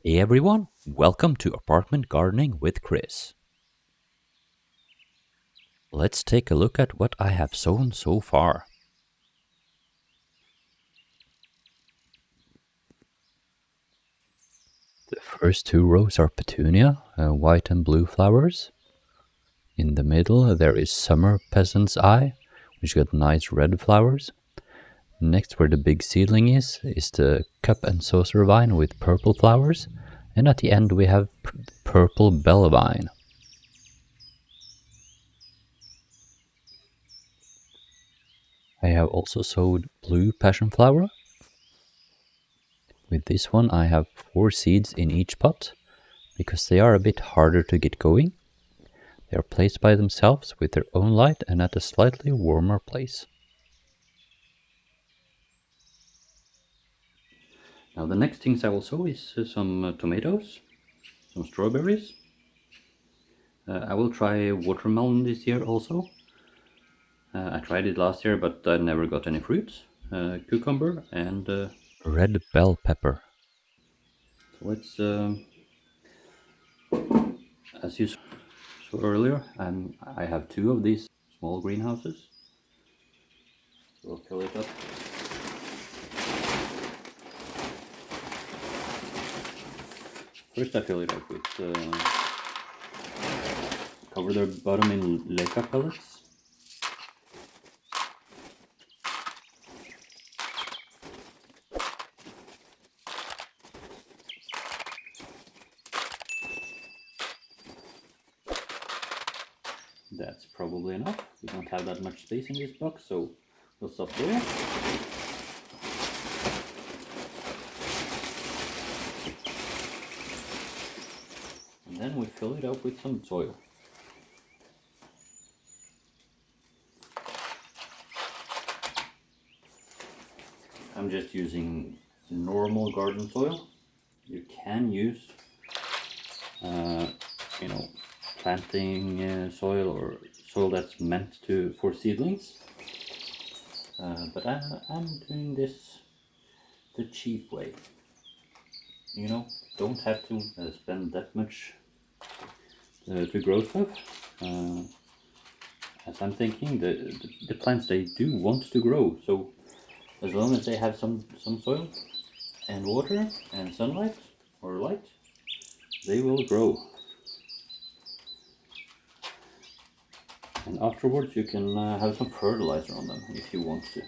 Hey everyone, welcome to Apartment Gardening with Chris. Let's take a look at what I have sown so far. The first two rows are petunia, white and blue flowers. In the middle there is summer peasant's eye, which got nice red flowers. Next, where the big seedling is the cup and saucer vine with purple flowers. And at the end we have purple bell vine. I have also sowed blue passionflower. With this one I have 4 seeds in each pot, because they are a bit harder to get going. They are placed by themselves with their own light and at a slightly warmer place. Now the next things I will sow is some tomatoes, some strawberries. I will try watermelon this year also. I tried it last year but I never got any fruits. Cucumber and red bell pepper. So let's, as you saw earlier, I have 2 of these small greenhouses. So we'll fill it up. First I fill it up with, cover the bottom in leca pellets. That's probably enough. We don't have that much space in this box, so we'll stop there. And then we fill it up with some soil. I'm just using normal garden soil. You can use, planting soil or soil that's meant for seedlings. But I'm doing this the cheap way. Don't have to spend that much to grow stuff. As I'm thinking, the plants, they do want to grow, so as long as they have some soil and water and sunlight or light, they will grow. And afterwards you can have some fertilizer on them if you want to.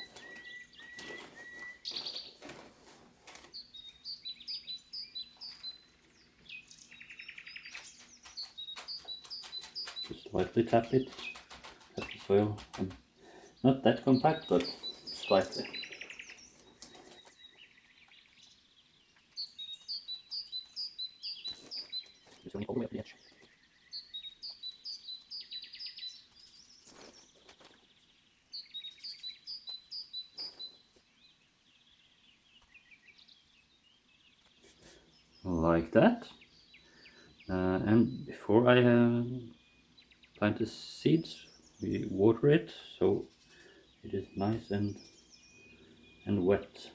Just lightly tap the soil. Not that compact, but slightly. Just going all the way up the edge. Like that. And before I plant the seeds, we water it so it is nice and wet.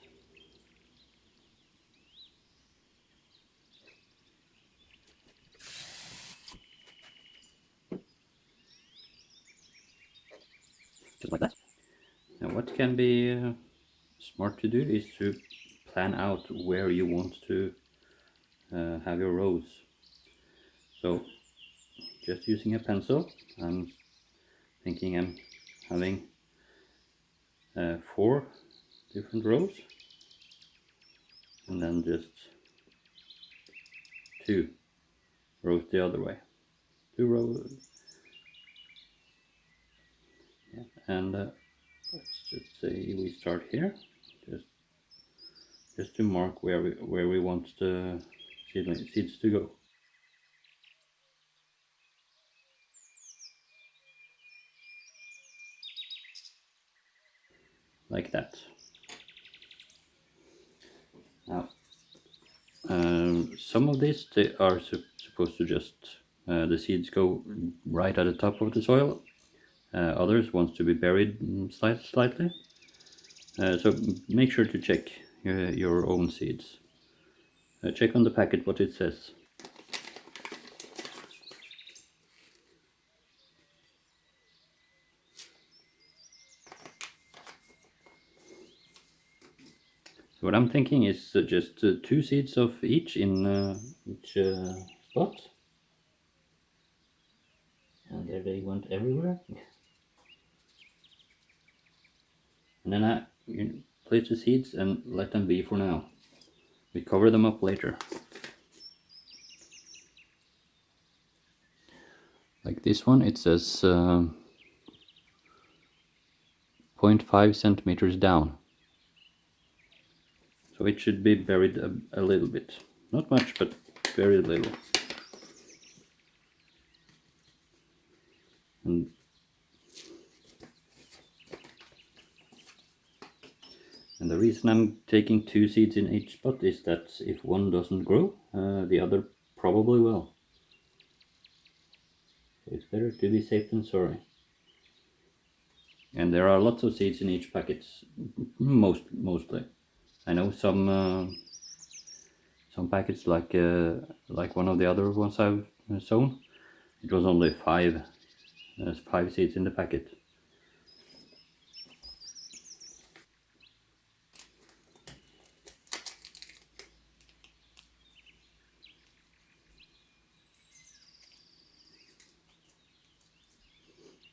Just like that. Now what can be smart to do is to plan out where you want to have your rows. So just using a pencil, I'm thinking I'm having 4 different rows, and then just 2 rows the other way. 2 rows, yeah. And let's just say we start here, just to mark where we want the seeds to go. Like that. Now, some of these, they are supposed to just the seeds go right at the top of the soil. Others want to be buried slightly. So make sure to check your own seeds. Check on the packet what it says. So what I'm thinking is just 2 seeds of each in each spot. And there they went everywhere. And then I place the seeds and let them be for now. We cover them up later. Like this one, it says 0.5 centimeters down. So it should be buried a little bit. Not much, but very little. And the reason I'm taking 2 seeds in each spot is that if one doesn't grow, the other probably will. So it's better to be safe than sorry. And there are lots of seeds in each packet, mostly. I know some packets like one of the other ones I've sown. It was only 5. There's 5 seeds in the packet.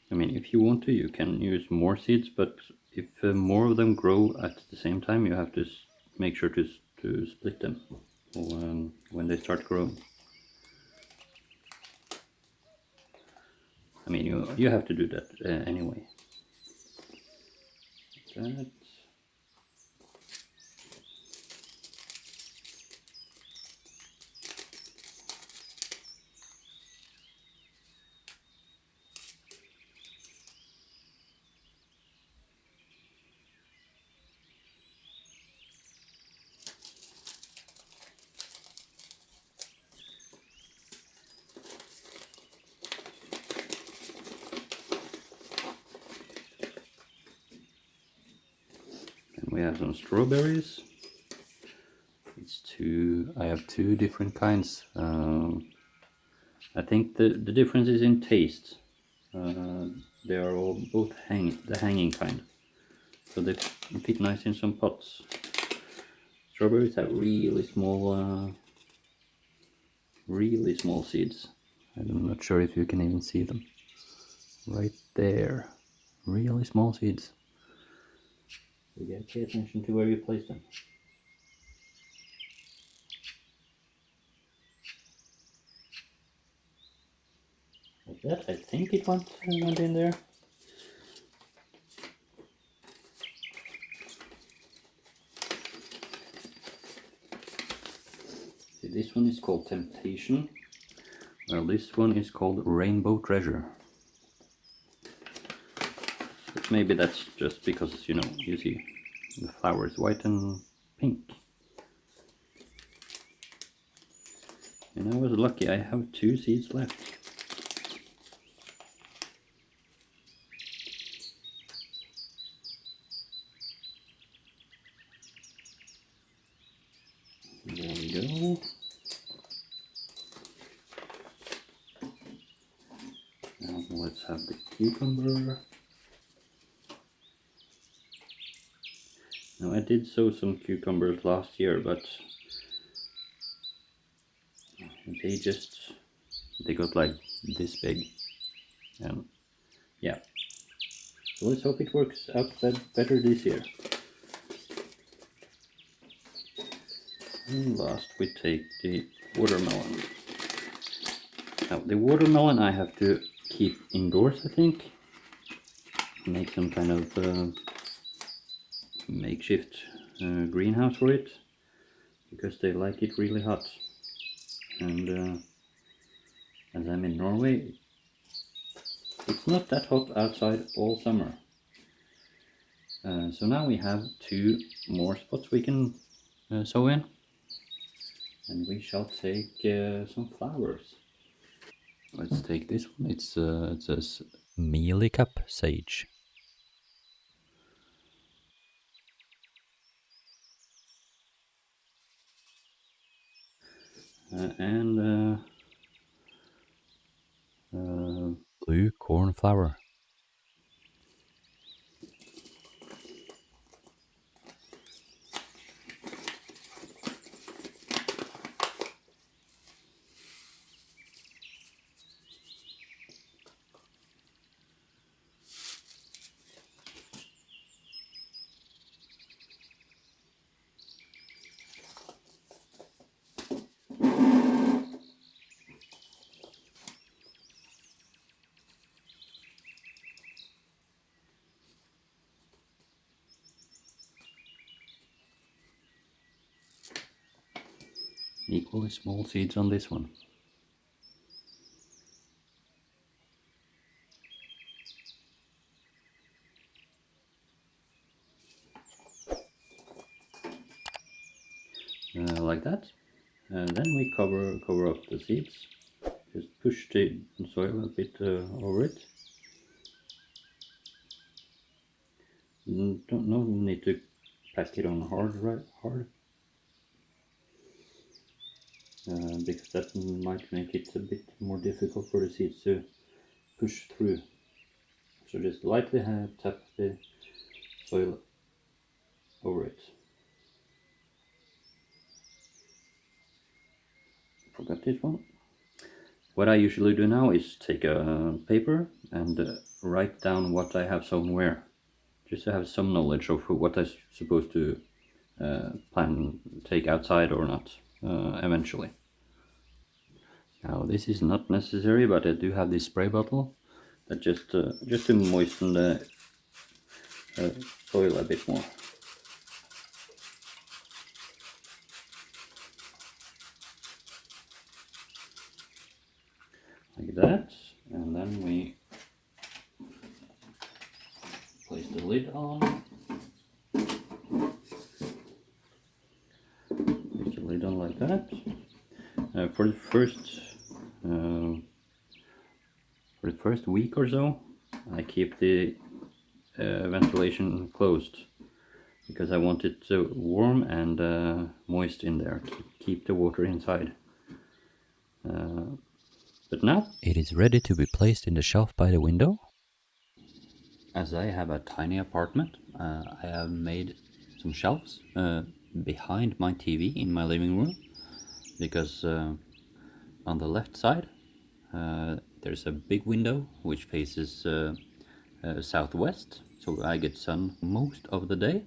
I mean, if you want to, you can use more seeds, but if more of them grow at the same time, you have to make sure to split them when they start growing. I mean, you have to do that anyway. That. And we have some strawberries. I have 2 different kinds. I think the difference is in taste. They are all both the hanging kind, so they fit nice in some pots. Strawberries have really small seeds. I'm not sure if you can even see them. Right there, really small seeds. So you gotta pay attention to where you place them. Like that, I think it went in there. See, this one is called Temptation. Well, this one is called Rainbow Treasure. But maybe that's just because, you see the flowers white and pink. And I was lucky, I have 2 seeds left. There we go. Now let's have the cucumber. Now I did sow some cucumbers last year, but they got like this big. And yeah, so let's hope it works out better this year. And last we take the watermelon. Now the watermelon I have to keep indoors, I think. Make some kind of makeshift greenhouse for it, because they like it really hot. And as I'm in Norway, it's not that hot outside all summer. So now we have 2 more spots we can sow in, and we shall take some flowers. Let's take this one. It says mealy cup sage. and blue cornflower. Equally small seeds on this one. Like that. And then we cover up the seeds. Just push the soil a bit over it. No need to pack it on hard, because that might make it a bit more difficult for the seeds to push through. So just lightly tap the soil over it. Forgot this one. What I usually do now is take a paper and write down what I have sown where, just to have some knowledge of what I'm supposed to take outside or not eventually. Now this is not necessary, but I do have this spray bottle that just to moisten the soil a bit more. Like that, and then we place the lid on. Place the lid on like that. For the first week or so, I keep the ventilation closed because I want it warm and moist in there. Keep the water inside. But now it is ready to be placed in the shelf by the window. As I have a tiny apartment, I have made some shelves behind my TV in my living room, because on the left side there's a big window which faces southwest, so I get sun most of the day.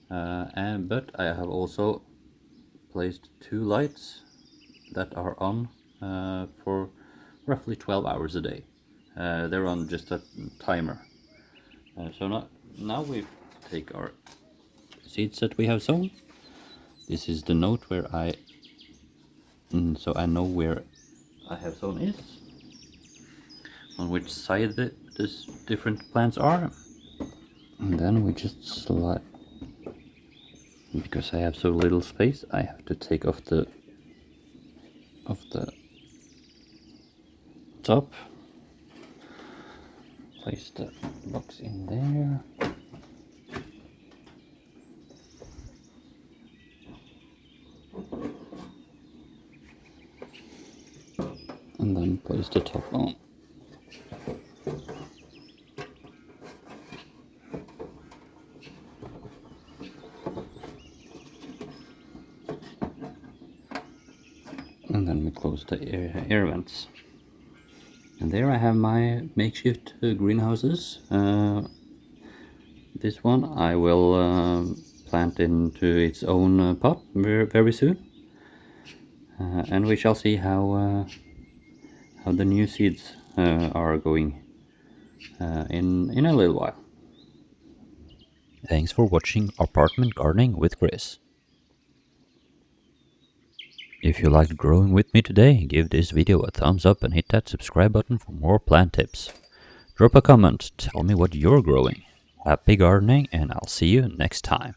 But I have also placed two lights that are on for roughly 12 hours a day. They're on just a timer. So now we take our seeds that we have sown. This is the note where so I know where I have sown is, on which side the different plants are. And then we just slide. Because I have so little space, I have to take off the top, place the box in there, and then place the top on. And then we close the air vents. And there I have my makeshift greenhouses. This one I will plant into its own pot very soon. And we shall see how the new seeds are going in a little while. Thanks for watching Apartment Gardening with Chris. If you liked growing with me today, give this video a thumbs up and hit that subscribe button for more plant tips. Drop a comment, tell me what you're growing. Happy gardening, and I'll see you next time.